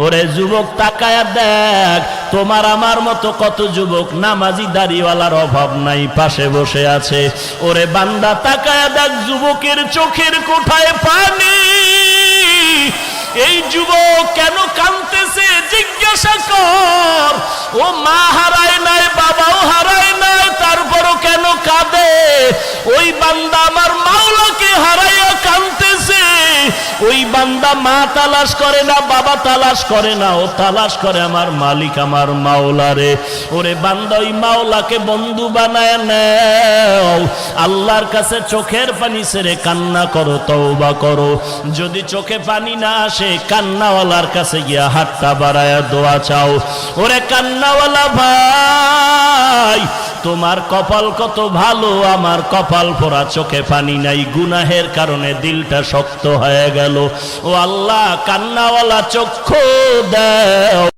ওরে যুবক তাকায়া দেখ, তোমার আমার মতো কত যুবক নামাজি দাড়িওয়ালার অভাব নাই, পাশে বসে আছে। ওরে বান্দা তাকায়া দেখ, যুবকের চোখের কোঠায় পানি। এই যুবক কেন কাঁদতেছে জিজ্ঞাসা কর। ও মা হারায় নাই, বাবাও হারায় নাই, তারপরও কেন কাঁদে? ওই বান্দা আমার মাওলাকে হারাইয়া কাঁদতেছে। ওই বান্দা মা তালাশ করে না, বাবা তালাশ করে না, ও তালাশ করে আমার মালিক, আমার মাওলারে। ওরে বান্দা ওই মাওলাকে বন্ধু বানায় নাও। আল্লাহর কাছে চোখের পানি ছেড়ে কান্না করো, তওবা করো। যদি চোখে পানি না আসে, কান্নাওয়ালার কাছে গিয়া হাতটা বাড়ায়া দোয়া চাও। ওরে কান্নাওয়ালা ভাই, তোমার কপাল কত ভালো, আমার কপাল পোড়া, চোখে পানি নাই, গুনাহের কারণে দিলটা শক্ত হয়ে গেল। ও আল্লাহ, কান্নাওয়ালা চক্ষু দাও।